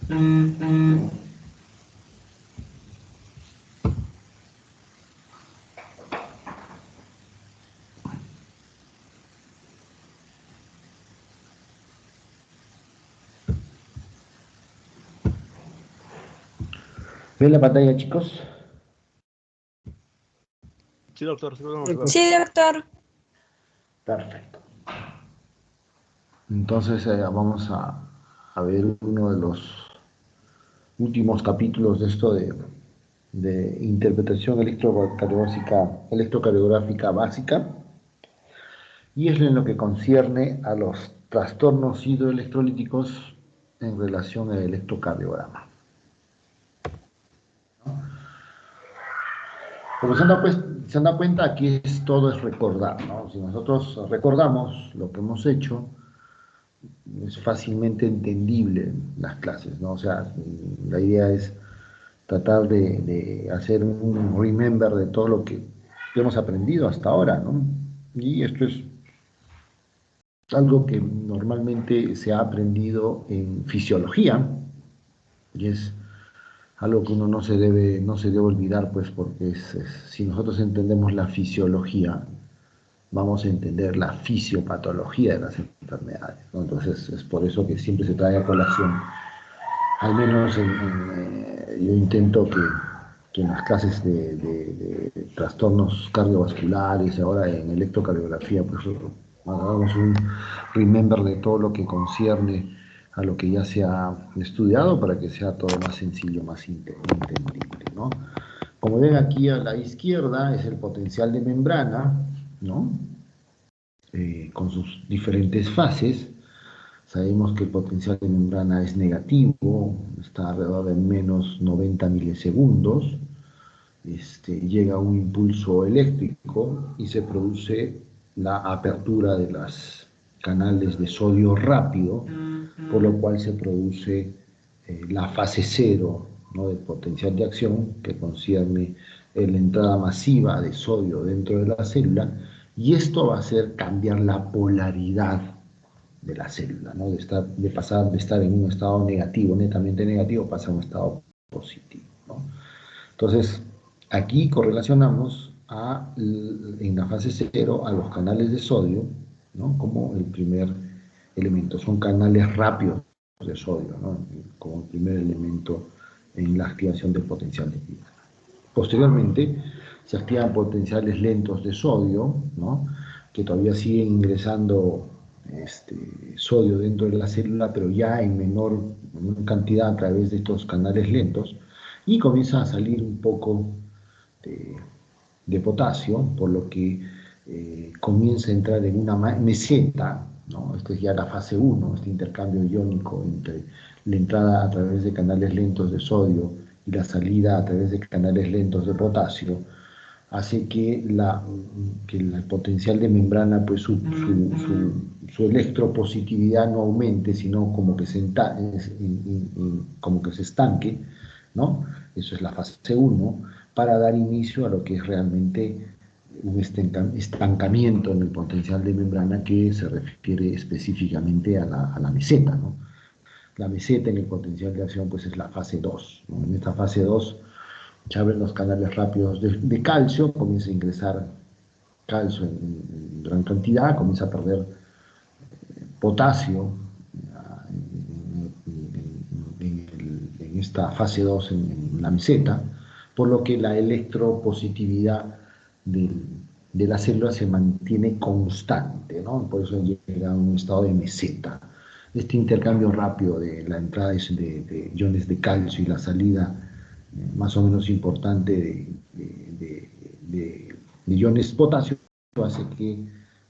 ¿Ven la pantalla, chicos? Sí, doctor. Sí, doctor. Sí, doctor. Perfecto. Entonces vamos a ver uno de los últimos capítulos de esto de interpretación electrocardiográfica básica, y es en lo que concierne a los trastornos hidroelectrolíticos en relación al electrocardiograma. Como se han dado cuenta, aquí todo es recordar, ¿no? Si nosotros recordamos lo que hemos hecho, es fácilmente entendible las clases, ¿no? O sea, la idea es tratar de hacer un remember de todo lo que hemos aprendido hasta ahora, ¿no? Y esto es algo que normalmente se ha aprendido en fisiología, y es algo que uno no se debe olvidar, pues, porque si nosotros entendemos la fisiología, vamos a entender la fisiopatología de las enfermedades, ¿no? Entonces es por eso que siempre se trae a colación, al menos yo intento que en las clases de trastornos cardiovasculares y ahora en electrocardiografía, pues hagamos un remember de todo lo que concierne a lo que ya se ha estudiado para que sea todo más sencillo, más entendible, ¿no? Como ven aquí a la izquierda es el potencial de membrana, ¿no? Con sus diferentes fases. Sabemos que el potencial de membrana es negativo, está alrededor de menos 90 milisegundos. Llega un impulso eléctrico y se produce la apertura de los canales de sodio rápido, por lo cual se produce la fase cero, ¿no?, del potencial de acción, que concierne la entrada masiva de sodio dentro de la célula, y esto va a hacer cambiar la polaridad de la célula, ¿no? De pasar de estar en un estado negativo, netamente negativo, pasa a un estado positivo, ¿no? Entonces, aquí correlacionamos en la fase cero a los canales de sodio, ¿no?, como el primer elemento. Son canales rápidos de sodio, ¿no?, como el primer elemento en la activación del potencial de actividad. Posteriormente, se activan potenciales lentos de sodio, ¿no?, que todavía siguen ingresando sodio dentro de la célula, pero ya en menor cantidad a través de estos canales lentos, y comienza a salir un poco de potasio, por lo que comienza a entrar en una meseta, ¿no? Esta es ya la fase 1, este intercambio iónico entre la entrada a través de canales lentos de sodio y la salida a través de canales lentos de potasio, hace que el potencial de membrana, pues su electropositividad no aumente, sino como que como que se estanque, ¿no? Eso es la fase 1, para dar inicio a lo que es realmente un estancamiento en el potencial de membrana, que se refiere específicamente a la meseta, ¿no? La meseta en el potencial de acción, pues, es la fase 2, ¿no? En esta fase 2 se abren los canales rápidos de calcio, comienza a ingresar calcio en gran cantidad, comienza a perder potasio en esta fase 2 en la meseta, por lo que la electropositividad de la célula se mantiene constante, ¿no? Por eso llega a un estado de meseta. Este intercambio rápido de la entrada de iones de calcio y la salida más o menos importante de iones potasio hace que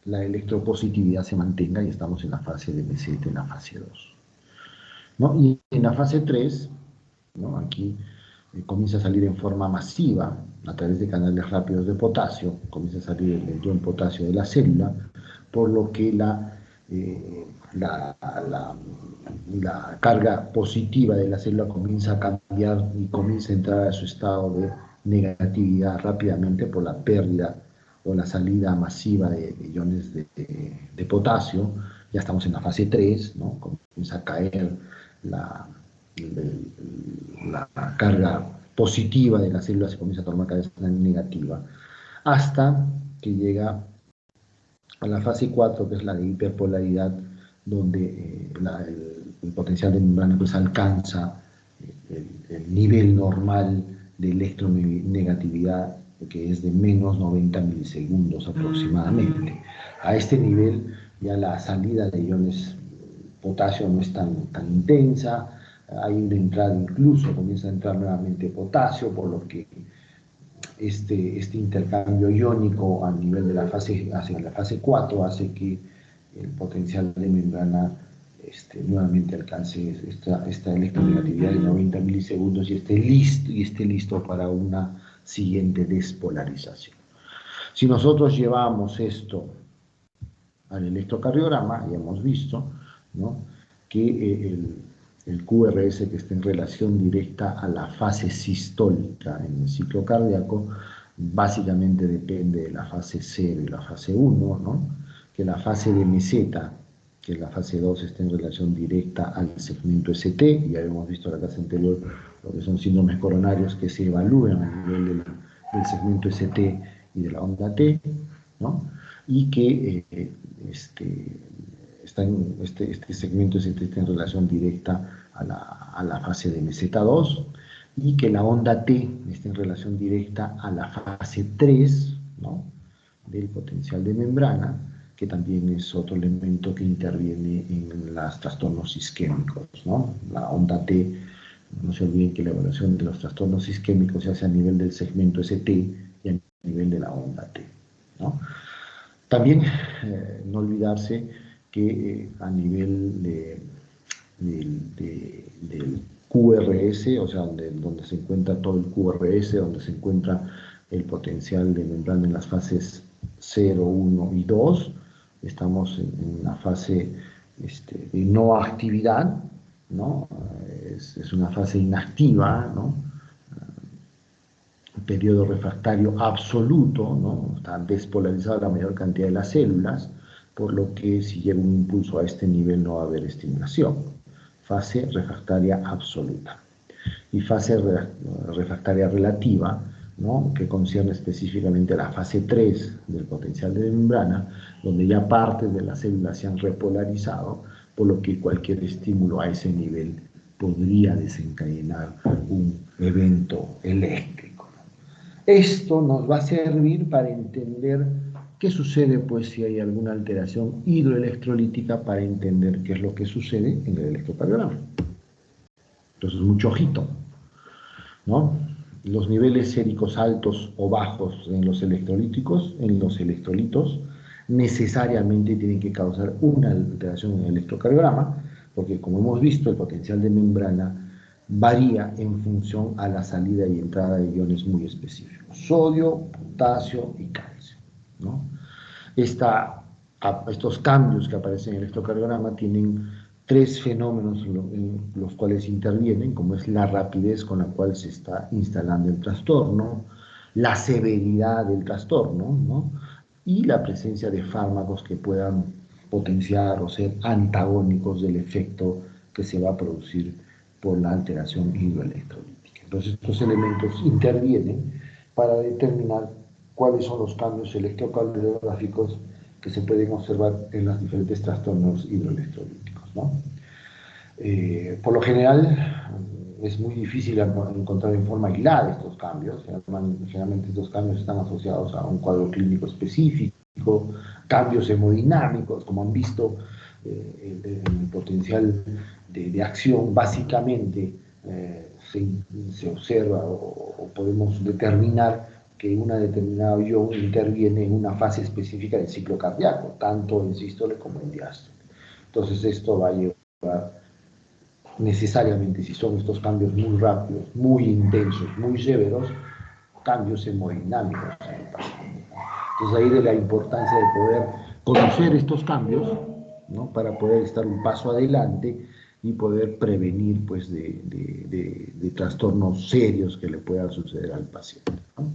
la electropositividad se mantenga y estamos en la fase de meseta, en la fase 2, ¿no? Y en la fase 3, ¿no?, aquí comienza a salir en forma masiva a través de canales rápidos de potasio, comienza a salir el ion potasio de la célula, por lo que la carga positiva de la célula comienza a cambiar y comienza a entrar a su estado de negatividad rápidamente por la pérdida o la salida masiva de iones de potasio. Ya estamos en la fase 3, ¿no? Comienza a caer la carga positiva de la célula se comienza a tornar cada vez más negativa, hasta que llega a la fase 4, que es la de hiperpolaridad, donde el potencial de membrana pues alcanza el nivel normal de electronegatividad, que es de menos 90 milisegundos aproximadamente. A este nivel ya la salida de iones potasio no es tan intensa, hay una entrada, incluso comienza a entrar nuevamente potasio, por lo que este intercambio iónico a nivel de la fase, hacia la fase 4 hace que el potencial de membrana nuevamente alcance esta electronegatividad de 90 milisegundos y esté listo para una siguiente despolarización. Si nosotros llevamos esto al electrocardiograma, ya hemos visto, ¿no?, que el QRS, que está en relación directa a la fase sistólica en el ciclo cardíaco, básicamente depende de la fase 0 y la fase 1, ¿no?, que la fase de meseta, que es la fase 2, está en relación directa al segmento ST. Ya hemos visto en la clase anterior lo que son síndromes coronarios que se evalúan a nivel del segmento ST y de la onda T, ¿no?, y que este segmento ST está en relación directa a la fase de meseta 2, y que la onda T está en relación directa a la fase 3, ¿no?, del potencial de membrana, que también es otro elemento que interviene en los trastornos isquémicos, ¿no? La onda T, no se olviden que la evaluación de los trastornos isquémicos se hace a nivel del segmento ST y a nivel de la onda T, ¿no? También no olvidarse que a nivel del QRS, o sea, donde se encuentra todo el QRS, donde se encuentra el potencial de membrana en las fases 0, 1 y 2, estamos en una fase de no actividad, ¿no? Es una fase inactiva, ¿no?, periodo refractario absoluto, ¿no?, está despolarizada la mayor cantidad de las células, por lo que si llega un impulso a este nivel no va a haber estimulación. Fase refractaria absoluta. Y fase refractaria relativa, ¿no?, que concierne específicamente a la fase 3 del potencial de membrana, donde ya partes de las células se han repolarizado, por lo que cualquier estímulo a ese nivel podría desencadenar un evento eléctrico. Esto nos va a servir para entender qué sucede, pues, si hay alguna alteración hidroelectrolítica, para entender qué es lo que sucede en el electrocardiograma. Entonces, mucho ojito, ¿no? Los niveles séricos altos o bajos en los electrolitos, necesariamente tienen que causar una alteración en el electrocardiograma, porque, como hemos visto, el potencial de membrana varía en función a la salida y entrada de iones muy específicos: sodio, potasio y calcio, ¿no? Estos cambios que aparecen en el electrocardiograma tienen tres fenómenos en los cuales intervienen, como es la rapidez con la cual se está instalando el trastorno, la severidad del trastorno, ¿no?, y la presencia de fármacos que puedan potenciar o ser antagónicos del efecto que se va a producir por la alteración hidroelectrolítica. Entonces, estos elementos intervienen para determinar cuáles son los cambios electrocardiográficos que se pueden observar en los diferentes trastornos hidroelectrolíticos, ¿no? Por lo general, es muy difícil encontrar en forma aislada estos cambios. Generalmente estos cambios están asociados a un cuadro clínico específico, cambios hemodinámicos, como han visto. El potencial de acción básicamente se observa o podemos determinar que una determinada ion interviene en una fase específica del ciclo cardíaco, tanto en sístole como en diástole. Entonces, esto va a llevar necesariamente, si son estos cambios muy rápidos, muy intensos, muy severos, cambios hemodinámicos en el paciente. Entonces, ahí de la importancia de poder conocer estos cambios, ¿no?, para poder estar un paso adelante y poder prevenir, pues, de trastornos serios que le puedan suceder al paciente, ¿no?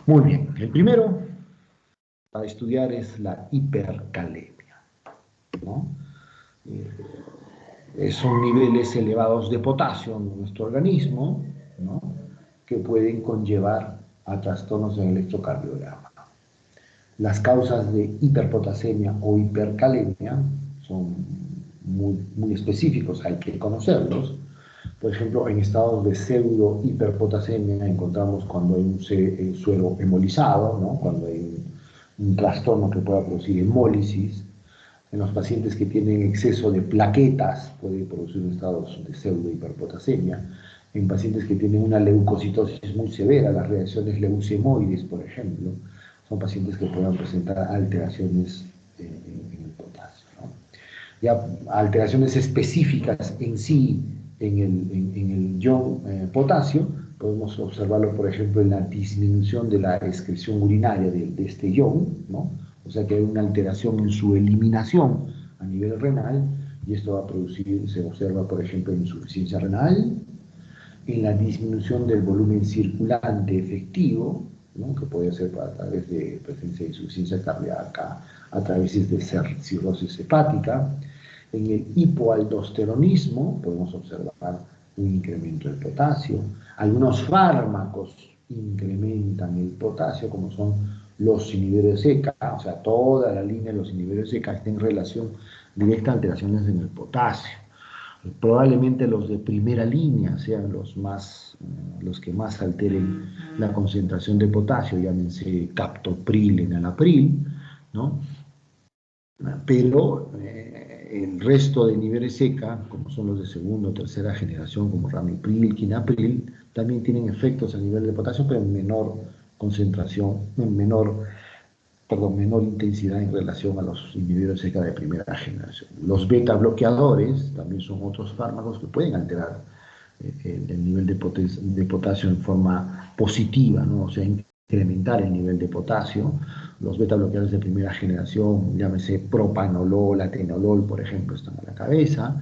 Muy bien, el primero para estudiar es la hipercalemia, ¿no? son niveles elevados de potasio en nuestro organismo, ¿no? Que pueden conllevar a trastornos en el electrocardiograma. Las causas de hiperpotasemia o hipercalemia son muy específicos, hay que conocerlos. Por ejemplo, en estados de pseudo hiperpotasemia encontramos cuando hay un suero hemolizado, ¿no? Cuando hay un trastorno que pueda producir hemólisis. En los pacientes que tienen exceso de plaquetas puede producir estados de pseudo hiperpotasemia. En pacientes que tienen una leucocitosis muy severa, las reacciones leucemoides, por ejemplo, son pacientes que puedan presentar alteraciones en el potasio, ¿no? Ya alteraciones específicas en sí en el ion potasio, podemos observarlo, por ejemplo, en la disminución de la excreción urinaria de este ion, ¿no? O sea que hay una alteración en su eliminación a nivel renal, y esto va a producir, se observa, por ejemplo, en insuficiencia renal, en la disminución del volumen circulante efectivo, ¿no? Que puede ser a través de presencia de insuficiencia cardíaca, a través de cirrosis hepática. En el hipoaldosteronismo podemos observar un incremento del potasio. Algunos fármacos incrementan el potasio, como son los inhibidores ECA, o sea, toda la línea de los inhibidores ECA está en relación directa a alteraciones en el potasio. Probablemente los de primera línea sean los que más alteren la concentración de potasio, llámense captopril, enalapril, ¿no? Pero el resto de niveles ECA, como son los de segunda o tercera generación, como ramipril, quinapril, también tienen efectos a nivel de potasio, pero en menor concentración, menor intensidad en relación a los inhibidores ECA de primera generación. Los beta bloqueadores también son otros fármacos que pueden alterar el nivel de potasio en forma positiva, ¿no? O sea, incrementar el nivel de potasio. Los beta bloqueadores de primera generación, llámese propanolol, atenolol, por ejemplo, están a la cabeza.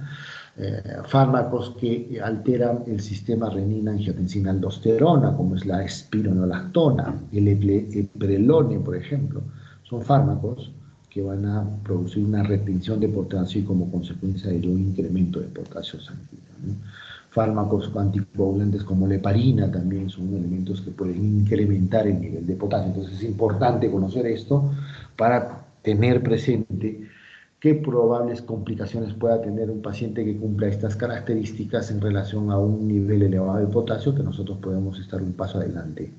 Fármacos que alteran el sistema renina-angiotensina-aldosterona, como es la espironolactona, el epredolone, por ejemplo, son fármacos que van a producir una retención de potasio y como consecuencia de ello un incremento de potasio sanguíneo, ¿no? Fármacos anticoagulantes como la heparina también son elementos que pueden incrementar el nivel de potasio. Entonces es importante conocer esto para tener presente qué probables complicaciones pueda tener un paciente que cumpla estas características en relación a un nivel elevado de potasio, que nosotros podemos estar un paso adelante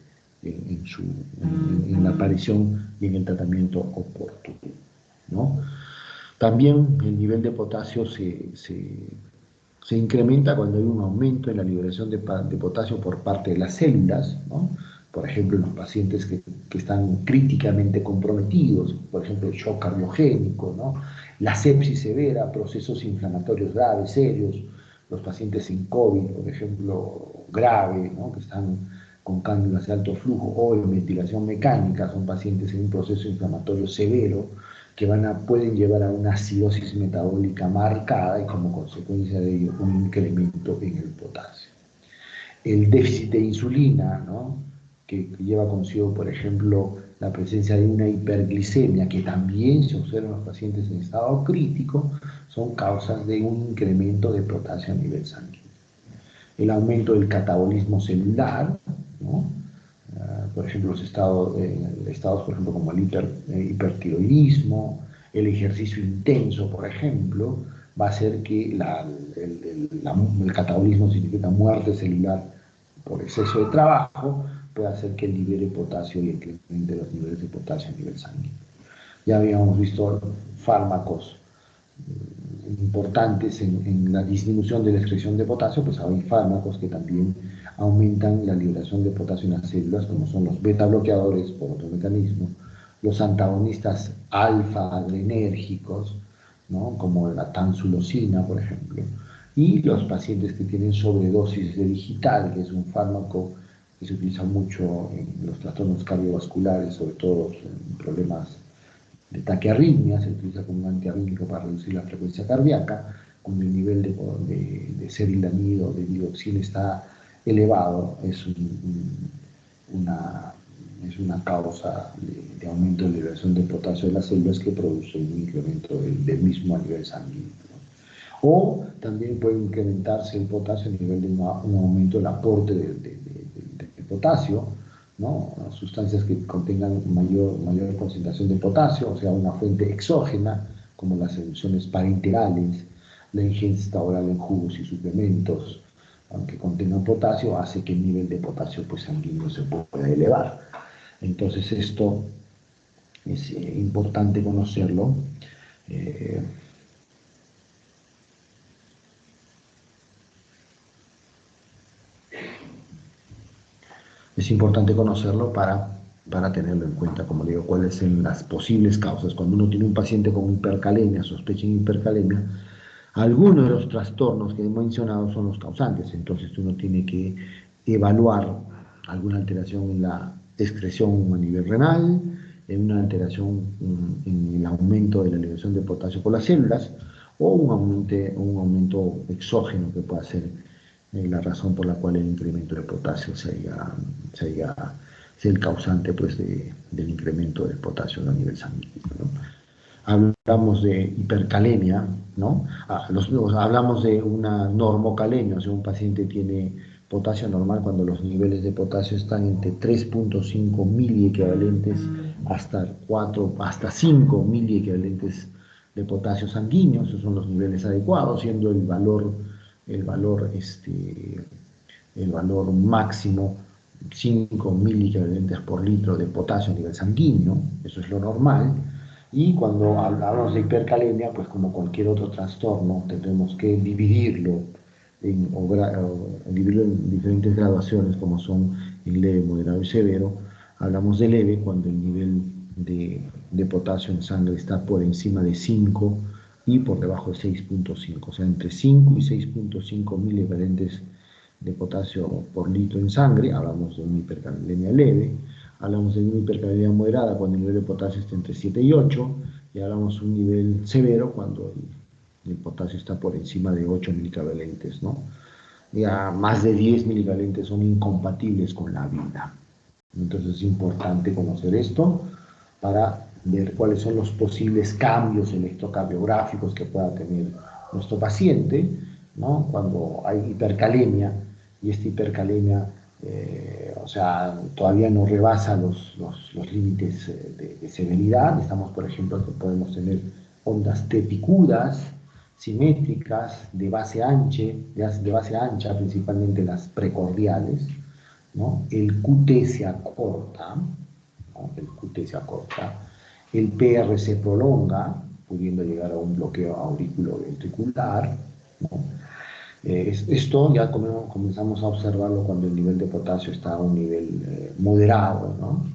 en la aparición y en el tratamiento oportuno, ¿no? También el nivel de potasio se incrementa cuando hay un aumento en la liberación de potasio por parte de las células, ¿no? Por ejemplo, en los pacientes que están críticamente comprometidos, por ejemplo, el shock cardiogénico, ¿no? La sepsis severa, procesos inflamatorios graves, serios, los pacientes sin COVID, por ejemplo, grave, ¿no? Que están con cánulas de alto flujo, o en ventilación mecánica, son pacientes en un proceso inflamatorio severo, que pueden llevar a una acidosis metabólica marcada y como consecuencia de ello un incremento en el potasio. El déficit de insulina, ¿no? Que lleva consigo, por ejemplo, la presencia de una hiperglicemia, que también se observa en los pacientes en estado crítico, son causas de un incremento de potasio a nivel sanguíneo. El aumento del catabolismo celular, ¿no? Por ejemplo, los estados, por ejemplo, como el hipertiroidismo, el ejercicio intenso, por ejemplo, va a hacer que el catabolismo significa muerte celular por exceso de trabajo, puede hacer que libere potasio y incremente los niveles de potasio a nivel sanguíneo. Ya habíamos visto fármacos importantes en la disminución de la excreción de potasio, pues hay fármacos que también aumentan la liberación de potasio en las células, como son los beta bloqueadores por otro mecanismo, los antagonistas alfa adrenérgicos, ¿no? Como la tansulosina, por ejemplo, y los pacientes que tienen sobredosis de digital, que es un fármaco que se utiliza mucho en los trastornos cardiovasculares, sobre todo en problemas de taquiarritmia, se utiliza como un antiarrítmico para reducir la frecuencia cardíaca. Cuando el nivel de serilanid o de digoxina está elevado, es una causa de aumento de liberación de potasio de las células que produce un incremento del mismo a nivel sanguíneo. O también puede incrementarse el potasio a nivel de un aumento del aporte de potasio, ¿no? Sustancias que contengan mayor concentración de potasio, o sea, una fuente exógena, como las soluciones parenterales, la ingesta oral en jugos y suplementos, aunque contengan potasio, hace que el nivel de potasio pues, sanguíneo se pueda elevar. Entonces esto es importante conocerlo. Eh, es importante conocerlo para tenerlo en cuenta, como digo, cuáles son las posibles causas. Cuando uno tiene un paciente con hipercalemia, sospecha de hipercalemia, algunos de los trastornos que he mencionado son los causantes, entonces uno tiene que evaluar alguna alteración en la excreción a nivel renal, en una alteración en el aumento de la liberación de potasio por las células, o un aumento exógeno que pueda ser la razón por la cual el incremento de potasio sea el causante pues, del incremento del potasio a nivel sanguíneo, ¿no? Hablamos de hipercalemia, ¿no? Hablamos de una normocalemia, o sea, un paciente tiene potasio normal cuando los niveles de potasio están entre 3.5 miliequivalentes hasta 5 miliequivalentes de potasio sanguíneo. Esos son los niveles adecuados, siendo el valor, este, el valor máximo 5 miliequivalentes por litro de potasio a nivel sanguíneo, eso es lo normal. Y cuando hablamos de hipercalemia, pues como cualquier otro trastorno, tendremos que dividirlo dividirlo en diferentes graduaciones, como son el leve, moderado y severo. Hablamos de leve cuando el nivel de potasio en sangre está por encima de 5 y por debajo de 6.5, o sea, entre 5 y 6.5 miliequivalentes de potasio por litro en sangre. Hablamos de una hipercalemia leve. Hablamos de una hipercalemia moderada cuando el nivel de potasio está entre 7 y 8, y hablamos de un nivel severo cuando el potasio está por encima de 8 milicavalentes, ¿no? Ya más de 10 milicavalentes son incompatibles con la vida. Entonces es importante conocer esto para ver cuáles son los posibles cambios electrocardiográficos que pueda tener nuestro paciente, ¿no? Cuando hay hipercalemia, y esta hipercalemia o sea, todavía no rebasa los límites de severidad. Estamos, por ejemplo, que podemos tener ondas T picudas, simétricas, de base ancha, principalmente las precordiales, ¿no? El QT se acorta, ¿no? El QT se acorta, el PR se prolonga, pudiendo llegar a un bloqueo auriculoventricular, ¿no? Esto ya comenzamos a observarlo cuando el nivel de potasio está a un nivel moderado, ¿no?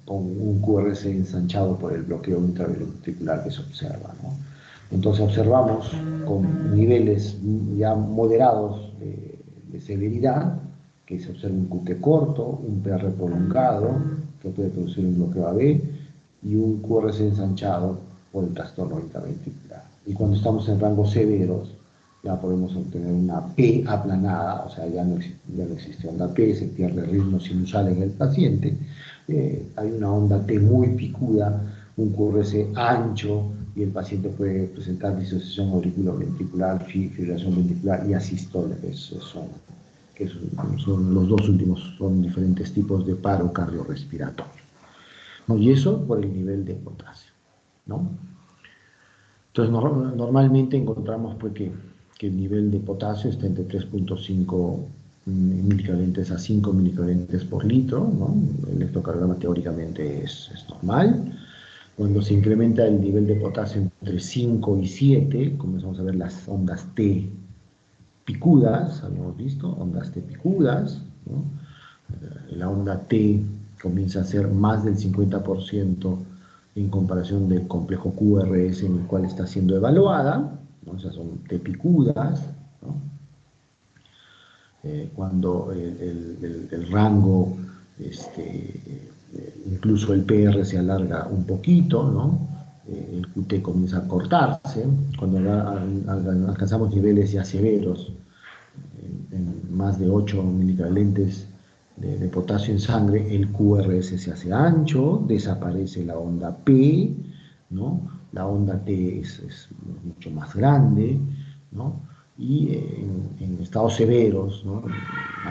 Con un QRS ensanchado por el bloqueo intraventricular que se observa, ¿no? Entonces observamos con niveles ya moderados de severidad, que se observa un QT corto, un PR prolongado, que puede producir un bloqueo AB, y un QRS ensanchado por el trastorno intraventricular. Y cuando estamos en rangos severos, ya podemos obtener una P aplanada, o sea, ya no existe onda P, se pierde el ritmo sinusal en el paciente. Hay una onda T muy picuda, un QRS ancho, y el paciente puede presentar disociación auriculoventricular, fibrilación ventricular y asistole, que son los dos últimos, son diferentes tipos de paro cardiorrespiratorio, ¿no? Y eso por el nivel de potasio, ¿no? Entonces, normalmente encontramos pues, que el nivel de potasio está entre 3.5 milicavalentes a 5 milicavalentes por litro, ¿no? El electrocardiograma teóricamente es normal. Cuando se incrementa el nivel de potasio entre 5 y 7, comenzamos a ver las ondas T picudas, habíamos visto, ondas T picudas, ¿no? La onda T comienza a ser más del 50% en comparación del complejo QRS en el cual está siendo evaluada, ¿no? Esas son T picudas, ¿no? Cuando el rango, incluso el PR se alarga un poquito, ¿no? El QT comienza a cortarse, cuando alcanzamos niveles ya severos, en más de 8 milicavalentes de potasio en sangre, el QRS se hace ancho, desaparece la onda P, ¿no? La onda T es mucho más grande, ¿no? Y en estados severos, ¿no?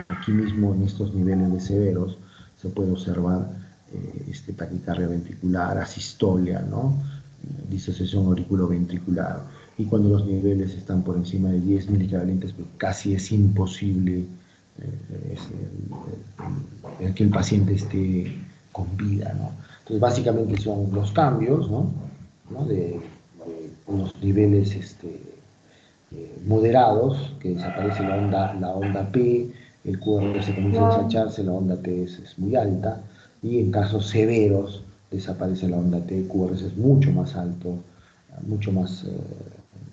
Aquí mismo en estos niveles de severos se puede observar taquicardia ventricular, asistolia, ¿no? Disociación auriculoventricular. Y cuando los niveles están por encima de 10 milicavalentes, pues casi es imposible que el paciente esté con vida, ¿no? Entonces, básicamente son los cambios, ¿no? De unos niveles moderados, que desaparece la onda P, el QRS comienza a ensancharse, la onda T es muy alta, y en casos severos desaparece la onda T, el QRS es mucho más alto, mucho más,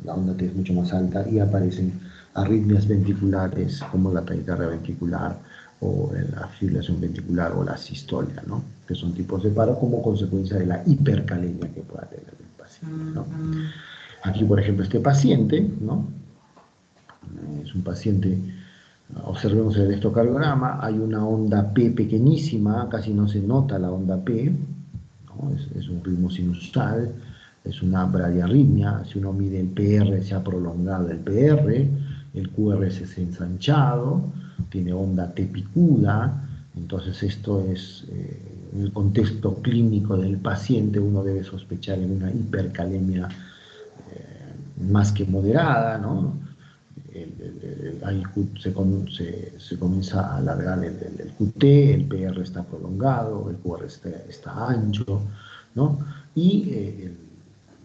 la onda T es mucho más alta, y aparecen arritmias ventriculares como la taquicardia ventricular o la fibrilación ventricular o la sistolia, ¿no? Que son tipos de paro como consecuencia de la hipercalemia que pueda tener el paciente, ¿no? Aquí, por ejemplo, este paciente, ¿no? Es un paciente, observemos el electrocardiograma, hay una onda P pequeñísima, casi no se nota la onda P, ¿no? Es un ritmo sinusal, es una bradiarritmia, si uno mide el PR se ha prolongado el PR, el QRS es ensanchado, tiene onda T picuda, entonces esto es, en el contexto clínico del paciente uno debe sospechar en una hipercalemia más que moderada, ¿no? Ahí se comienza a alargar el QT, el PR está prolongado, el QR está ancho, ¿no? Y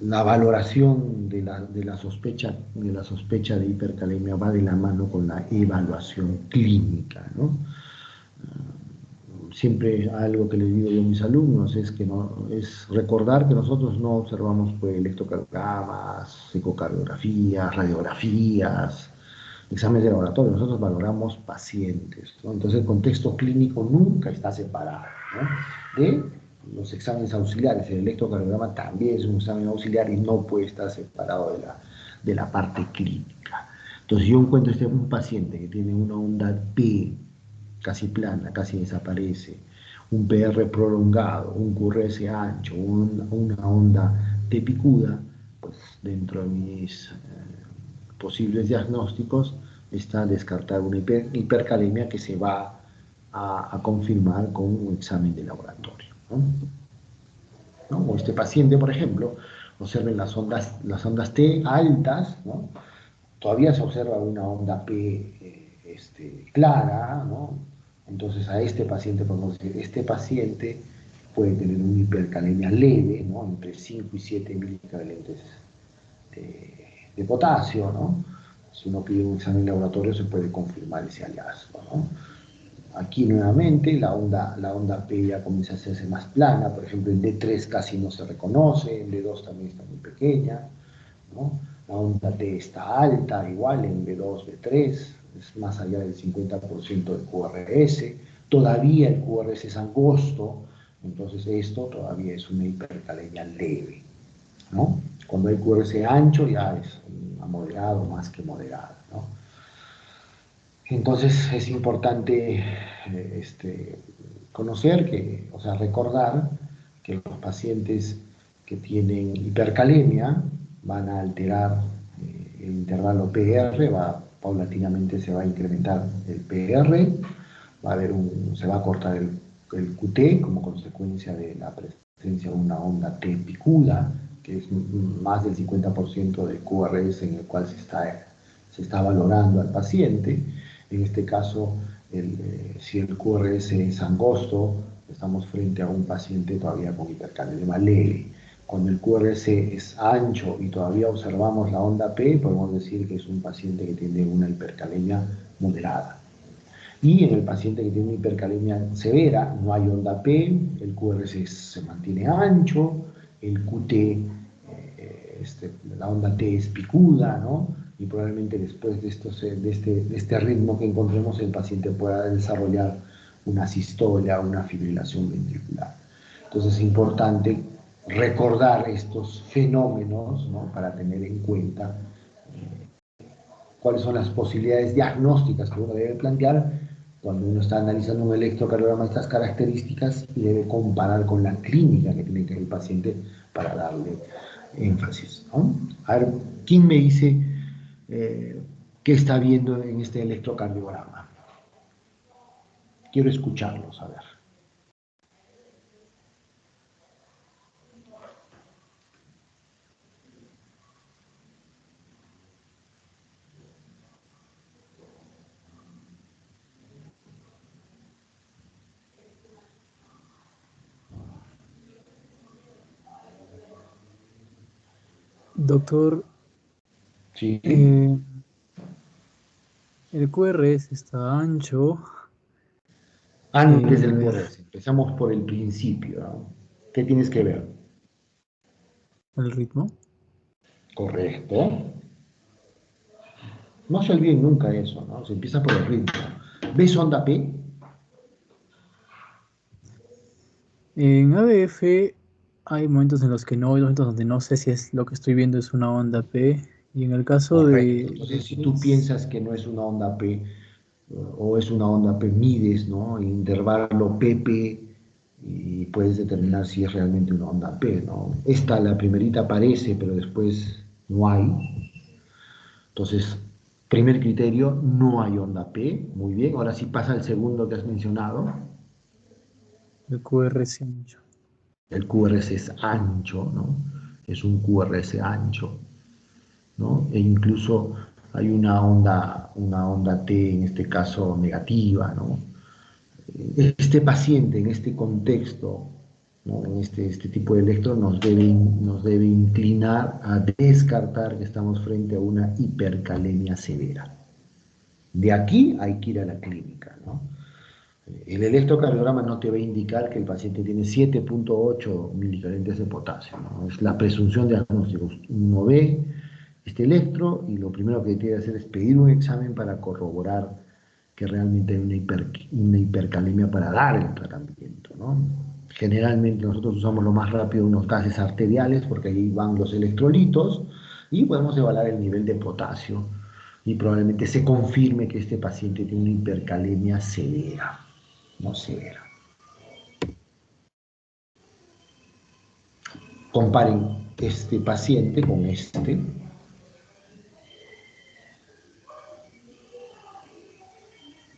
la valoración de la sospecha de hipercalemia va de la mano con la evaluación clínica, ¿no? Siempre algo que les digo yo a mis alumnos es que no, es recordar que nosotros no observamos pues, electrocardiogramas, ecocardiografías, radiografías, exámenes de laboratorio, nosotros valoramos pacientes, ¿no? Entonces el contexto clínico nunca está separado, ¿no? De los exámenes auxiliares. El electrocardiograma también es un examen auxiliar y no puede estar separado de la parte clínica. Entonces yo encuentro un paciente que tiene una onda P casi plana, casi desaparece, un PR prolongado, un QRS ancho, una onda T picuda, pues dentro de mis posibles diagnósticos está descartar una hipercalemia que se va a confirmar con un examen de laboratorio, ¿no? ¿No? O este paciente, por ejemplo, observen las ondas T altas, ¿no? Todavía se observa una onda P clara, ¿no? Entonces a este paciente podemos decir, este paciente puede tener una hipercalemia leve, ¿no? Entre 5 y 7 milicavalentes de potasio, ¿no? Si uno pide un examen laboratorio se puede confirmar ese hallazgo, ¿no? Aquí nuevamente la onda P ya comienza a hacerse más plana, por ejemplo en D3 casi no se reconoce, en D2 también está muy pequeña, ¿no? La onda T está alta, igual en B2, B3, es más allá del 50% del QRS, todavía el QRS es angosto, entonces esto todavía es una hipercalemia leve, ¿no? Cuando hay QRS ancho ya es moderado más que moderado, ¿no? Entonces es importante conocer que, o sea, recordar que los pacientes que tienen hipercalemia van a alterar el intervalo PR, paulatinamente se va a incrementar el PR, se va a cortar el QT como consecuencia de la presencia de una onda T picuda, que es más del 50% del QRS en el cual se está valorando al paciente. En este caso, si el QRS es angosto, estamos frente a un paciente todavía con hipercalemia leve. Cuando el QRS es ancho y todavía observamos la onda P, podemos decir que es un paciente que tiene una hipercalemia moderada. Y en el paciente que tiene una hipercalemia severa, no hay onda P, el QRS se mantiene ancho, el QT, la onda T es picuda, ¿no? Y probablemente después de este ritmo que encontremos, el paciente pueda desarrollar una sistolia, una fibrilación ventricular. Entonces es importante recordar estos fenómenos, ¿no? Para tener en cuenta cuáles son las posibilidades diagnósticas que uno debe plantear cuando uno está analizando un electrocardiograma de estas características y debe comparar con la clínica que tiene que tener el paciente para darle énfasis, ¿no? A ver, ¿quién me dice qué está viendo en este electrocardiograma? Quiero escucharlos, a ver. Doctor, Sí. el QRS está ancho. Antes del A ver, QRS, empezamos por el principio, ¿no? ¿Qué tienes que ver? el ritmo. Correcto. No se olviden nunca de eso, ¿no? Se empieza por el ritmo. ¿Ves onda P? En ABF hay momentos en los que no, hay momentos donde no sé si es lo que estoy viendo es una onda P. Y en el caso Correcto. de Entonces, si tú Chris, piensas que no es una onda P o es una onda P, mides, ¿no? Intervalo PP y puedes determinar si es realmente una onda P, ¿no? Esta, la primerita aparece, pero después no hay. Entonces, primer criterio, no hay onda P. Muy bien. Ahora sí pasa el segundo que has mencionado. el QRS ancho. El QRS es ancho, ¿no? Es un QRS ancho, ¿no? E incluso hay una onda T, en este caso negativa, ¿no? Este paciente en este contexto, ¿no? En este tipo de electro nos debe inclinar a descartar que estamos frente a una hipercalemia severa. De aquí hay que ir a la clínica, ¿no? El electrocardiograma no te va a indicar que el paciente tiene 7,8 milicalentes de potasio, ¿no? Es la presunción de diagnóstico. Uno ve este electro y lo primero que tiene que hacer es pedir un examen para corroborar que realmente hay una hipercalemia para dar el tratamiento, ¿no? Generalmente nosotros usamos lo más rápido unos gases arteriales porque ahí van los electrolitos y podemos evaluar el nivel de potasio y probablemente se confirme que este paciente tiene una hipercalemia severa, no severa. Comparen este paciente con este.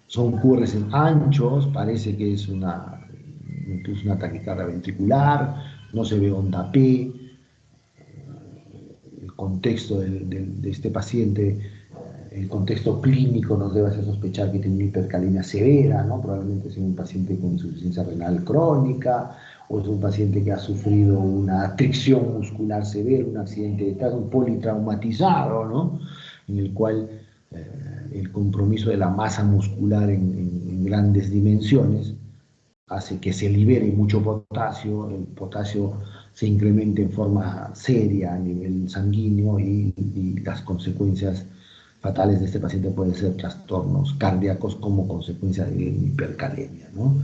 Son QRS anchos, parece que es incluso una taquicardia ventricular, no se ve onda P. El contexto de este paciente, el contexto clínico nos debe hacer sospechar que tiene una hipercalemia severa, ¿no? Probablemente sea un paciente con insuficiencia renal crónica, o es un paciente que ha sufrido una fricción muscular severa, un accidente de tránsito, un politraumatizado, ¿no? En el cual el compromiso de la masa muscular en grandes dimensiones hace que se libere mucho potasio, el potasio se incremente en forma seria a nivel sanguíneo y las consecuencias fatales de este paciente pueden ser trastornos cardíacos como consecuencia de hipercalemia, ¿no?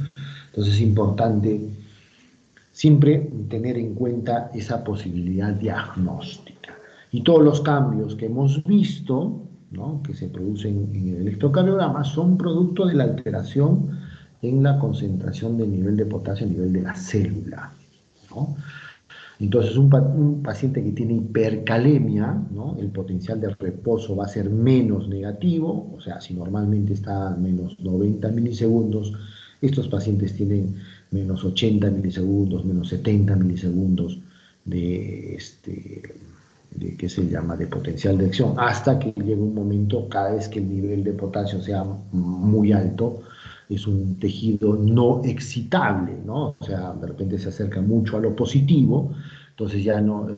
Entonces es importante siempre tener en cuenta esa posibilidad diagnóstica. Y todos los cambios que hemos visto, ¿no?, que se producen en el electrocardiograma son producto de la alteración en la concentración del nivel de potasio a nivel de la célula, ¿no? Entonces, un paciente que tiene hipercalemia, ¿no?, el potencial de reposo va a ser menos negativo, o sea, si normalmente está a menos 90 milisegundos, estos pacientes tienen menos 80 milisegundos, menos 70 milisegundos de ¿qué se llama?, de potencial de acción, hasta que llega un momento, cada vez que el nivel de potasio sea muy alto, es un tejido no excitable, ¿no? O sea, de repente se acerca mucho a lo positivo, entonces ya no,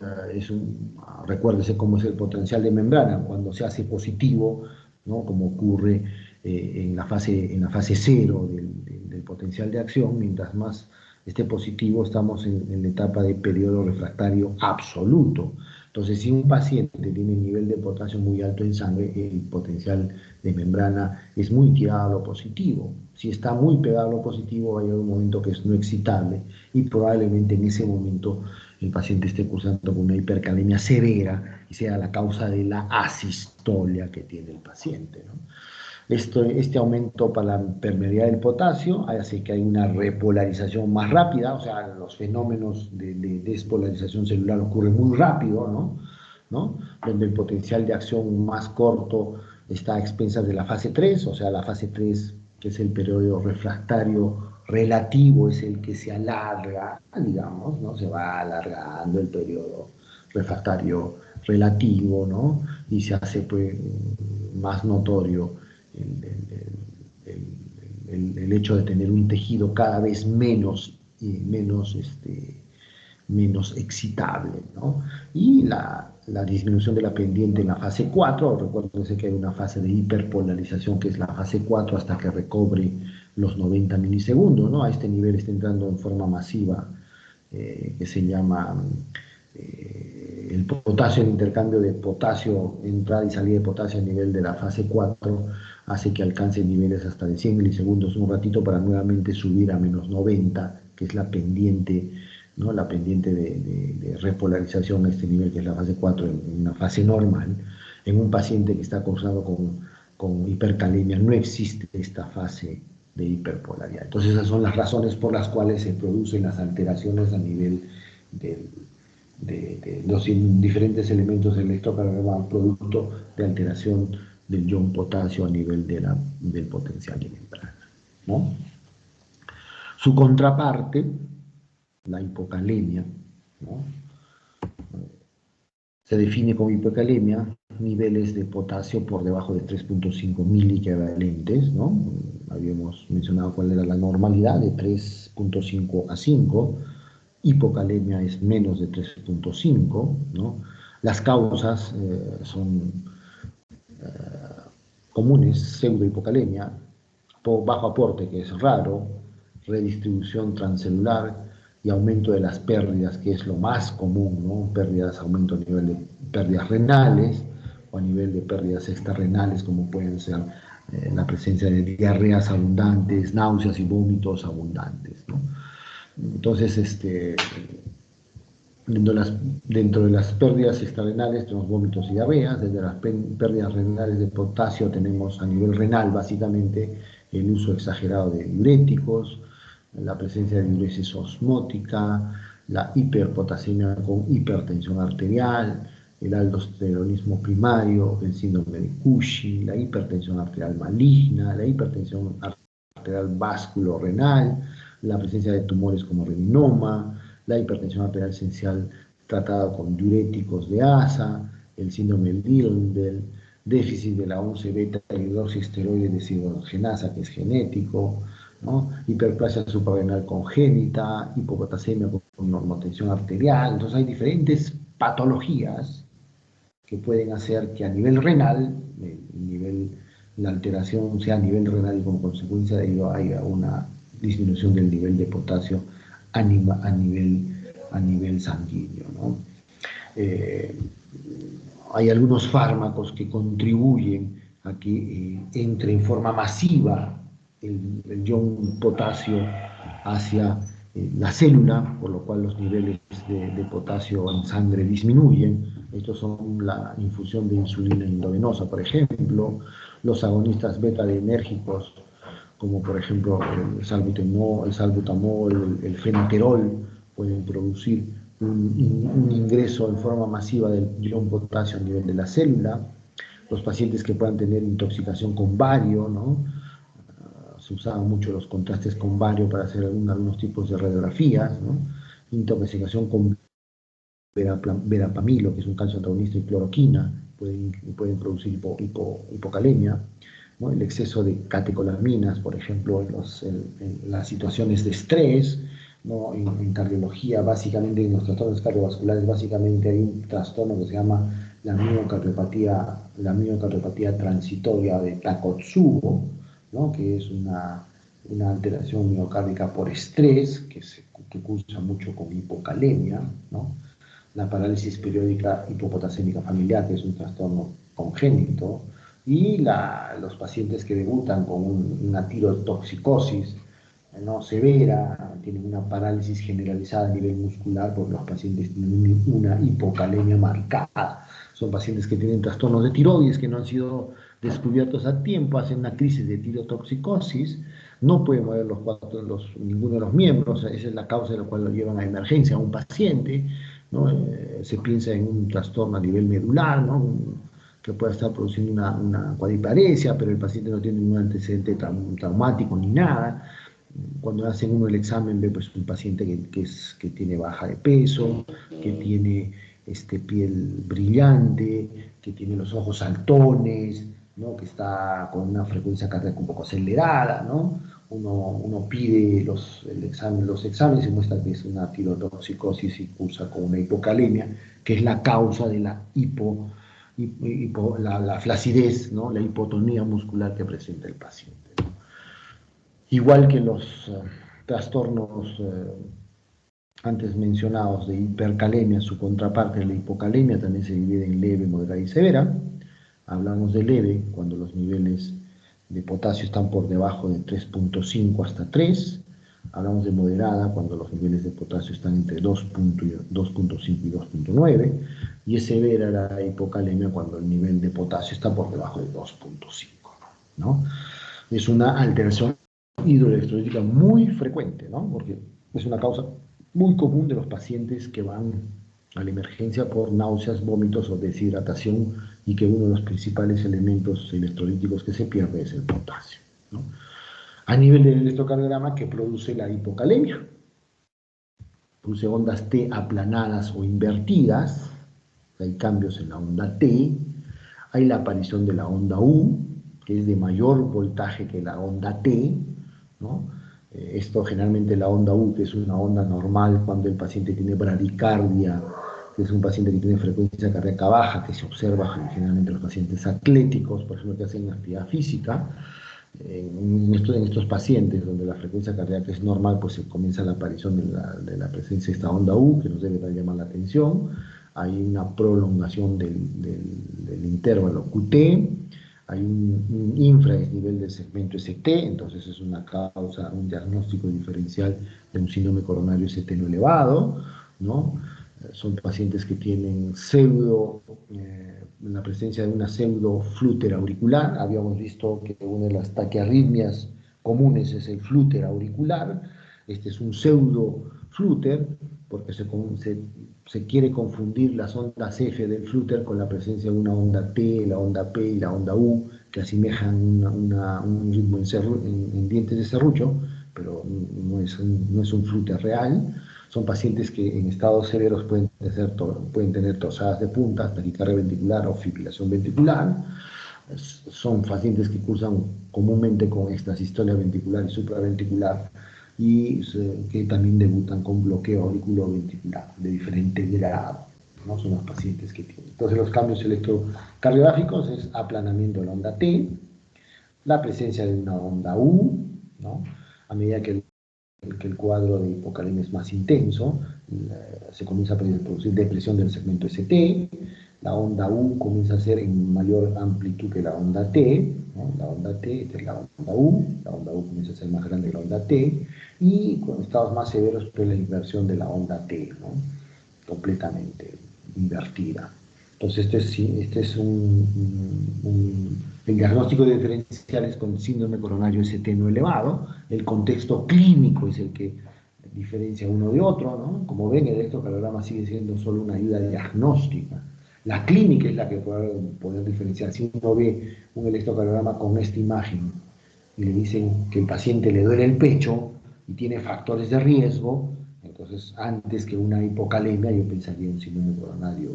recuérdese cómo es el potencial de membrana, cuando se hace positivo, ¿no?, como ocurre en la fase cero del potencial de acción, mientras más esté positivo, estamos en la etapa de periodo refractario absoluto. Entonces, si un paciente tiene un nivel de potasio muy alto en sangre, el potencial de membrana es muy tirado a lo positivo. Si está muy pegado a lo positivo, va a llegar un momento que es no excitable y probablemente en ese momento el paciente esté cursando con una hipercalemia severa y sea la causa de la asistolia que tiene el paciente, ¿no? Este aumento para la permeabilidad del potasio hace que hay una repolarización más rápida, o sea, los fenómenos de despolarización celular ocurren muy rápido, ¿no? Donde el potencial de acción más corto está a expensas de la fase 3, o sea, la fase 3, que es el periodo refractario relativo, es el que se alarga, digamos, ¿no? Se va alargando el periodo refractario relativo, ¿no? Y se hace pues, más notorio el hecho de tener un tejido cada vez menos excitable, ¿no? Y la disminución de la pendiente en la fase 4, recuérdense que hay una fase de hiperpolarización que es la fase 4 hasta que recobre los 90 milisegundos, ¿no? A este nivel está entrando en forma masiva, que se llama el potasio, el intercambio de potasio, entrada y salida de potasio a nivel de la fase 4, hace que alcance niveles hasta de 100 milisegundos un ratito para nuevamente subir a menos 90, que es la pendiente, ¿no? La pendiente de repolarización a este nivel, que es la fase 4, en una fase normal. En un paciente que está causado con hipercalemia no existe esta fase de hiperpolaridad. Entonces esas son las razones por las cuales se producen las alteraciones a nivel de los diferentes elementos del electrocardiograma producto de alteración del ion potasio a nivel del potencial de membrana, ¿no? Su contraparte, la hipocalemia, ¿no? Se define como hipocalemia niveles de potasio por debajo de 3.5 miliequivalentes, ¿no? Habíamos mencionado cuál era la normalidad, de 3.5 a 5. Hipocalemia es menos de 3.5, ¿no? Las causas son comunes: pseudohipocalemia, bajo aporte, que es raro, redistribución transcelular y aumento de las pérdidas, que es lo más común, ¿no? Pérdidas, aumento a nivel de pérdidas renales o a nivel de pérdidas extrarrenales, como pueden ser la presencia de diarreas abundantes, náuseas y vómitos abundantes, ¿no? Entonces, dentro de las pérdidas extrarrenales tenemos vómitos y diarreas. Desde las pérdidas renales de potasio tenemos a nivel renal básicamente el uso exagerado de diuréticos, la presencia de diuresis osmótica, la hiperpotasemia con hipertensión arterial, el aldosteronismo primario, el síndrome de Cushing, la hipertensión arterial maligna, la hipertensión arterial vasculorenal, la presencia de tumores como reninoma, la hipertensión arterial esencial tratada con diuréticos de asa, el síndrome de Lindel, déficit de la 11 beta hidroxiesteroide deshidrogenasa, que es genético, ¿no? Hiperplasia suprarrenal congénita, hipopotasemia con normotensión arterial. Entonces hay diferentes patologías que pueden hacer que a nivel renal, la alteración sea a nivel renal y como consecuencia de ello haya una disminución del nivel de potasio a nivel sanguíneo, ¿no? Hay algunos fármacos que contribuyen a que entre en forma masiva el ion potasio hacia la célula, por lo cual los niveles de potasio en sangre disminuyen. Estos son la infusión de insulina endovenosa, por ejemplo, los agonistas beta-adrenérgicos, como por ejemplo el salbutamol, el fenoterol, pueden producir un ingreso en forma masiva del ion potasio a nivel de la célula. Los pacientes que puedan tener intoxicación con bario, ¿no? Se usaban mucho los contrastes con bario para hacer algunos tipos de radiografías, ¿no? Intoxicación con verapamilo, que es un calcio antagonista, y cloroquina, pueden producir hipocalemia, ¿no? El exceso de catecolaminas, por ejemplo, en las situaciones de estrés, ¿no? En cardiología, básicamente en los trastornos cardiovasculares, básicamente hay un trastorno que se llama la miocardiopatía transitoria de Takotsubo, ¿no? Que es una alteración miocárdica por estrés, que cursa mucho con hipocalemia, ¿no? La parálisis periódica hipopotasémica familiar, que es un trastorno congénito, y los pacientes que debutan con una tirotoxicosis, ¿no? Severa, tienen una parálisis generalizada a nivel muscular, porque los pacientes tienen una hipocalemia marcada. Son pacientes que tienen trastornos de tiroides que no han sido descubiertos a tiempo, hacen una crisis de tirotoxicosis, no pueden mover ninguno de los miembros, esa es la causa de la cual lo llevan a emergencia a un paciente, ¿no? Se piensa en un trastorno a nivel medular, ¿no? Que pueda estar produciendo una cuadriparesia, pero el paciente no tiene ningún antecedente traumático ni nada. Cuando hacen uno el examen, ve pues un paciente que tiene baja de peso, que tiene piel brillante, que tiene los ojos saltones, ¿no? Que está con una frecuencia cardíaca un poco acelerada, ¿no? Uno pide los exámenes y muestra que es una tirotoxicosis y cursa con una hipocalemia, que es la causa de la la flacidez, ¿no? La hipotonía muscular que presenta el paciente, ¿no? Igual que los trastornos antes mencionados de hipercalemia, su contraparte de la hipocalemia también se divide en leve, moderada y severa. Hablamos de leve cuando los niveles de potasio están por debajo de 3.5 hasta 3. Hablamos de moderada cuando los niveles de potasio están entre 2.5 y 2.9. Y es severa la hipocalemia cuando el nivel de potasio está por debajo de 2.5, ¿no? Es una alteración hidroelectrolítica muy frecuente, ¿no? Porque es una causa muy común de los pacientes que van a la emergencia por náuseas, vómitos o deshidratación, y que uno de los principales elementos electrolíticos que se pierde es el potasio, ¿no? A nivel del electrocardiograma, ¿qué produce la hipocalemia? Produce ondas T aplanadas o invertidas, hay cambios en la onda T, hay la aparición de la onda U, que es de mayor voltaje que la onda T, ¿no? Esto generalmente la onda U, que es una onda normal cuando el paciente tiene bradicardia, que es un paciente que tiene frecuencia cardíaca baja, que se observa generalmente en los pacientes atléticos, por ejemplo, que hacen actividad física. En estos pacientes donde la frecuencia cardíaca es normal, pues se comienza la aparición de la presencia de esta onda U, que nos debe llamar la atención. Hay una prolongación del intervalo QT, hay un infradesnivel del segmento ST, entonces es una causa, un diagnóstico diferencial de un síndrome coronario ST no elevado, ¿no? Son pacientes que tienen la presencia de una pseudo flúter auricular. Habíamos visto que una de las taquiarritmias comunes es el flúter auricular. Este es un pseudo flúter porque se quiere confundir las ondas F del flúter con la presencia de una onda T, la onda P y la onda U, que asemejan un ritmo en dientes de serrucho, pero no es un flúter real. Son pacientes que en estados severos pueden tener tosadas de punta, taquicardia ventricular o fibrilación ventricular. Son pacientes que cursan comúnmente con extrasistolia ventricular y supraventricular, y que también debutan con bloqueo auriculoventricular de diferente grado, ¿no? Son los pacientes que tienen. Entonces los cambios electrocardiográficos es aplanamiento de la onda T, la presencia de una onda U, ¿no? A medida que el cuadro de hipocalemia es más intenso, se comienza a producir depresión del segmento ST, la onda U comienza a ser en mayor amplitud que la onda T, ¿no? La onda T, esta es la onda U comienza a ser más grande que la onda T, y con estados más severos, pues la inversión de la onda T, ¿no? Completamente invertida. Entonces este es el diagnóstico de diferenciales con síndrome coronario ST no elevado. El contexto clínico es el que diferencia uno de otro, ¿no? Como ven, el electrocardiograma sigue siendo solo una ayuda diagnóstica. La clínica es la que puede poder diferenciar. Si uno ve un electrocardiograma con esta imagen y le dicen que el paciente le duele el pecho y tiene factores de riesgo, entonces antes que una hipocalemia yo pensaría en un síndrome coronario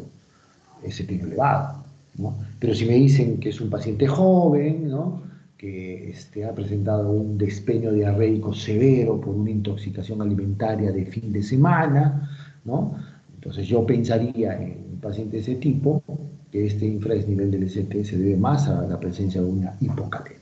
ST elevado, ¿no? Pero si me dicen que es un paciente joven, ¿no? Que ha presentado un despeño diarreico severo por una intoxicación alimentaria de fin de semana, ¿no? Entonces yo pensaría en un paciente de ese tipo que este infradesnivel del ST se debe más a la presencia de una hipocalemia.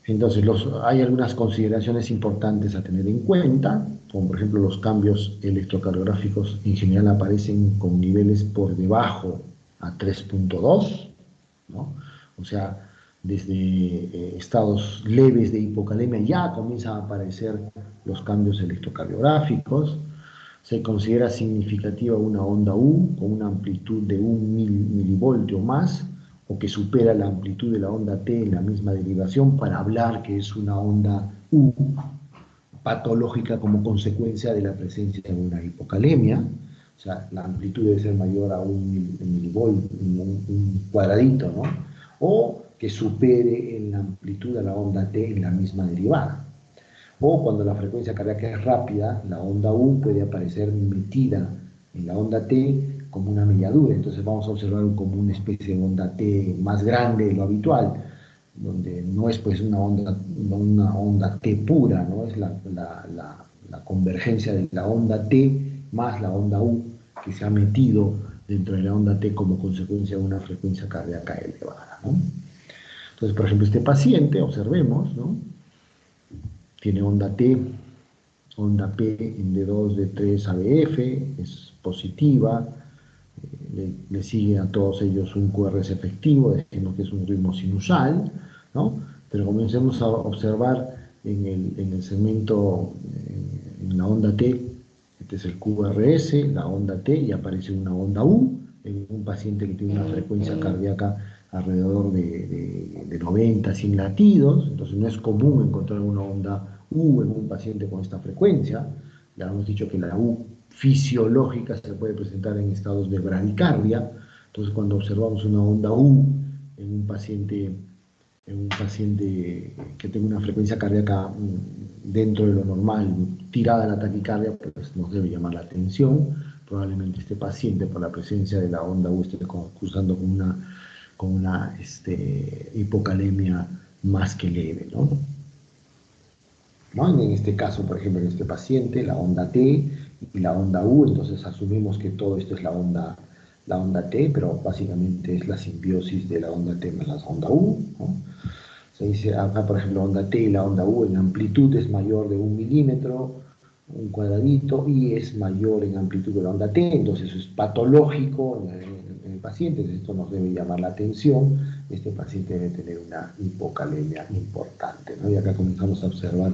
Entonces hay algunas consideraciones importantes a tener en cuenta, como por ejemplo los cambios electrocardiográficos en general aparecen con niveles por debajo a 3.2, ¿no? O sea, desde estados leves de hipocalemia ya comienzan a aparecer los cambios electrocardiográficos. Se considera significativa una onda U con una amplitud de 1 milivoltio más, o que supera la amplitud de la onda T en la misma derivación para hablar que es una onda U patológica como consecuencia de la presencia de una hipocalemia. O sea, la amplitud debe ser mayor a un milivolt, un cuadradito, ¿no? O que supere en la amplitud a la onda T en la misma derivada. O cuando la frecuencia cardíaca es rápida, la onda U puede aparecer metida en la onda T como una melladura. Entonces vamos a observar como una especie de onda T más grande de lo habitual, donde no es pues una onda T pura, ¿no? Es la convergencia de la onda T más la onda U que se ha metido dentro de la onda T como consecuencia de una frecuencia cardíaca elevada, ¿no? Entonces, por ejemplo, este paciente, observemos, ¿no? Tiene onda T, onda P en D2, D3 ABF, es positiva, le sigue a todos ellos un QRS efectivo, diciendo que es un ritmo sinusal, ¿no? Pero comencemos a observar en el segmento, en la onda T, este es el QRS, la onda T, y aparece una onda U, en un paciente que tiene una frecuencia cardíaca alrededor de 90, 100 latidos, entonces no es común encontrar una onda U en un paciente con esta frecuencia. Ya hemos dicho que la U fisiológica se puede presentar en estados de bradicardia, entonces cuando observamos una onda U en un paciente que tenga una frecuencia cardíaca dentro de lo normal, tirada a la taquicardia, pues nos debe llamar la atención. Probablemente este paciente, por la presencia de la onda U, esté cursando con una hipocalemia más que leve, ¿no? ¿No? En este caso, por ejemplo, en este paciente, la onda T y la onda U, entonces asumimos que todo esto es la onda T, pero básicamente es la simbiosis de la onda T más la onda U, ¿no? Se dice acá, por ejemplo, onda T y la onda U en amplitud es mayor de 1 milímetro, un cuadradito, y es mayor en amplitud de la onda T, entonces eso es patológico en el paciente, entonces esto nos debe llamar la atención, este paciente debe tener una hipocalemia importante, ¿no? Y acá comenzamos a observar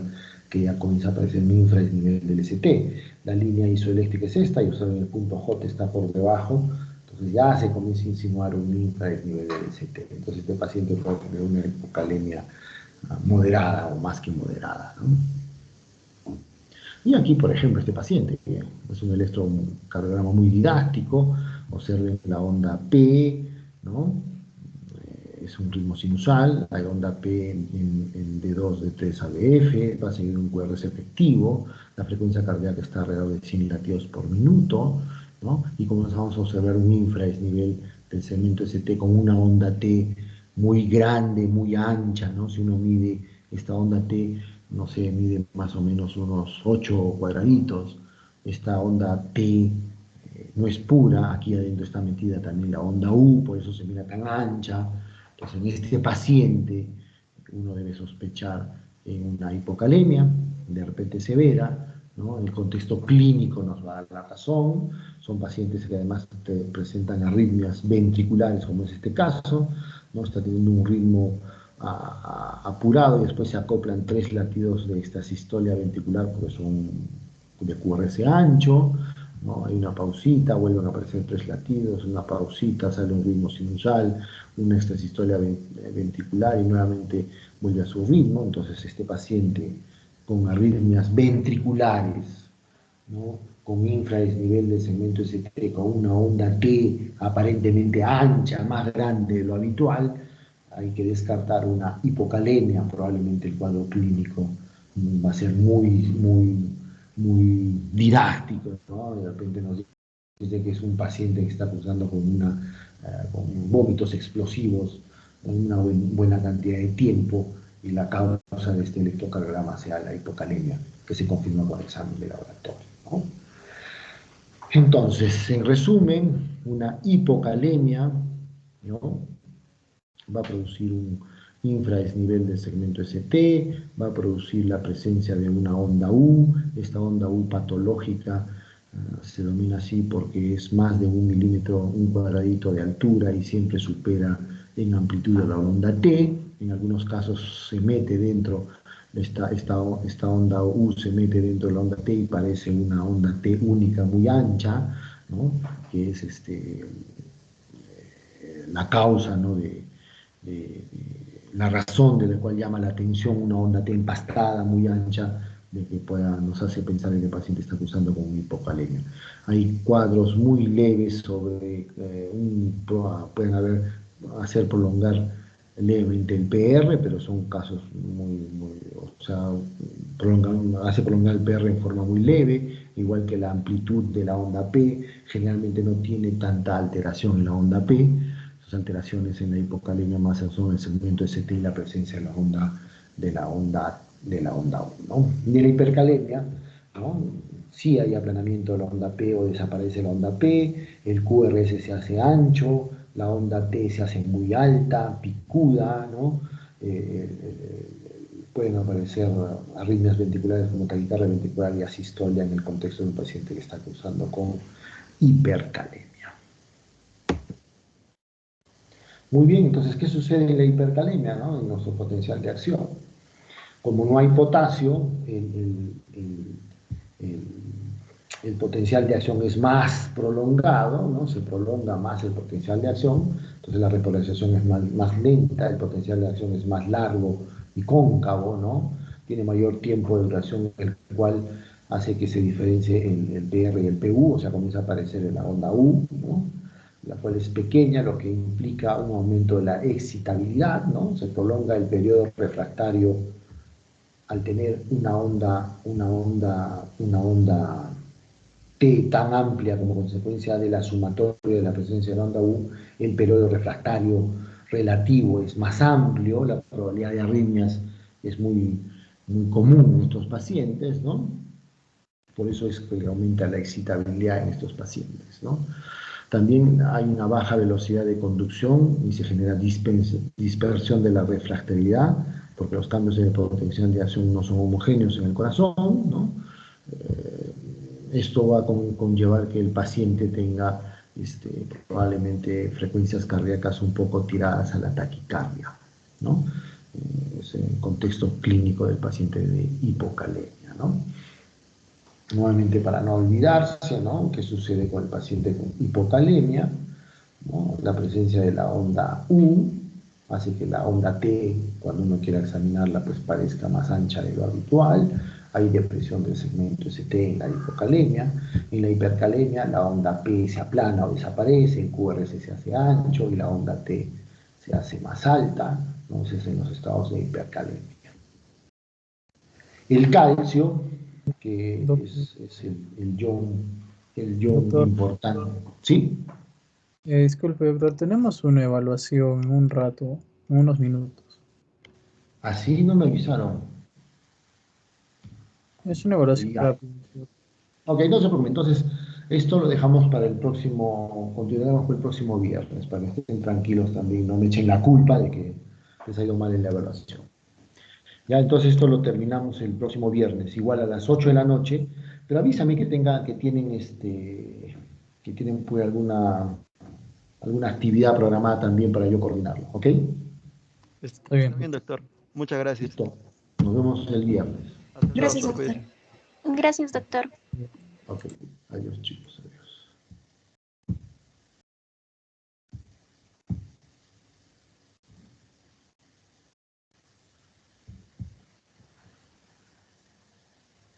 que ya comienza a aparecer un infradesnivel del ST, la línea isoeléctrica es esta, y observen el punto J está por debajo, entonces ya se comienza a insinuar un infradesnivel del ST, entonces este paciente puede tener una hipocalemia moderada o más que moderada, ¿no? Y aquí, por ejemplo, este paciente, que es un electrocardiograma muy didáctico, observen la onda P, ¿no? Es un ritmo sinusal, la onda P en D2, D3 ABF, va a seguir un QRS efectivo, la frecuencia cardíaca está alrededor de 100 latidos por minuto, ¿no? Y comenzamos a observar un infradesnivel del segmento ST con una onda T muy grande, muy ancha, ¿no? Si uno mide esta onda T, no sé, mide más o menos unos 8 cuadraditos. Esta onda T no es pura, aquí adentro está metida también la onda U, por eso se mira tan ancha. Entonces, en este paciente uno debe sospechar en una hipocalemia, de repente severa, ¿no? En el contexto clínico nos va a dar la razón, son pacientes que además presentan arritmias ventriculares, como es este caso, ¿no? Está teniendo un ritmo apurado y después se acoplan 3 latidos de esta sistolia ventricular porque son de QRS ancho, ¿no? Hay una pausita, vuelven a aparecer 3 latidos, una pausita, sale un ritmo sinusal, una extrasistolia ventricular y nuevamente vuelve a su ritmo. Entonces este paciente con arritmias ventriculares, ¿no? Con infradesnivel del segmento ST, con una onda T aparentemente ancha, más grande de lo habitual, hay que descartar una hipocalemia, probablemente el cuadro clínico va a ser muy didáctico, ¿no? De repente nos dice que es un paciente que está cursando con vómitos explosivos en una buena cantidad de tiempo y la causa de este electrocardiograma sea la hipocalemia, que se confirma con examen de laboratorio, ¿no? Entonces, en resumen, una hipocalemia, ¿no? Va a producir un infradesnivel del segmento ST, va a producir la presencia de una onda U, esta onda U patológica se denomina así porque es más de 1 milímetro, un cuadradito de altura y siempre supera en amplitud a la onda T, en algunos casos se mete dentro, esta onda U se mete dentro de la onda T y parece una onda T única muy ancha, ¿no? Que es la causa, ¿no? la razón de la cual llama la atención una onda T empastada, muy ancha, de que nos hace pensar que el paciente está cursando con una hipocalemia. Hay cuadros muy leves sobre, pueden hacer prolongar levemente el PR, pero son casos o sea, hace prolongar el PR en forma muy leve, igual que la amplitud de la onda P, generalmente no tiene tanta alteración en la onda P. Las alteraciones en la hipocalemia más son el segmento ST y la presencia de la onda U, ¿no? De la hipercalemia, ¿no? Sí hay aplanamiento de la onda P o desaparece la onda P, el QRS se hace ancho, la onda T se hace muy alta, picuda, ¿no? Pueden aparecer arritmias ventriculares como taquicardia ventricular y asistolia en el contexto de un paciente que está cursando con hipercalemia. Muy bien, entonces, ¿qué sucede en la hipercalemia, ¿no? En nuestro potencial de acción? Como no hay potasio, el potencial de acción es más prolongado, ¿no? Se prolonga más el potencial de acción, entonces la repolarización es más lenta, el potencial de acción es más largo y cóncavo, ¿no? Tiene mayor tiempo de duración, el cual hace que se diferencie el PR y el PU, o sea, comienza a aparecer en la onda U, ¿no? La cual es pequeña, lo que implica un aumento de la excitabilidad, ¿no? Se prolonga el periodo refractario al tener una onda T tan amplia como consecuencia de la sumatoria de la presencia de la onda U, el periodo refractario relativo es más amplio, la probabilidad de arritmias es muy común en estos pacientes, ¿no? Por eso es que aumenta la excitabilidad en estos pacientes, ¿no? También hay una baja velocidad de conducción y se genera dispersión de la refractariedad, porque los cambios en el potencial de acción no son homogéneos en el corazón, ¿no? Esto va a conllevar que el paciente tenga probablemente frecuencias cardíacas un poco tiradas a la taquicardia, ¿no? Es el contexto clínico del paciente de hipocalemia, ¿no? Nuevamente, para no olvidarse, ¿no? ¿Qué sucede con el paciente con hipocalemia? ¿No? La presencia de la onda U hace que la onda T, cuando uno quiera examinarla, pues parezca más ancha de lo habitual. Hay depresión del segmento ST en la hipocalemia. En la hipercalemia, la onda P se aplana o desaparece, el QRS se hace ancho y la onda T se hace más alta. Entonces, en los estados de hipercalemia. El calcio, que es el ion Doctor, importante. ¿Sí? disculpe, doctor, tenemos una evaluación en un rato, en unos minutos. Así no me avisaron. Es una evaluación Ya. rápida. Ok, no se preocupen. Entonces, esto lo dejamos para el próximo, continuaremos con el próximo viernes, para que estén tranquilos también, no me echen la culpa de que les ha ido mal en la evaluación. Ya, entonces esto lo terminamos el próximo viernes, igual a las 8 de la noche, pero avísame que tienen pues alguna actividad programada también para yo coordinarlo, ¿ok? Está Está bien. bien, doctor. Muchas gracias. Listo. Nos vemos el viernes. Hasta luego, Gracias, doctor. doctor. Cuídese. Gracias, doctor. Ok, adiós chicos.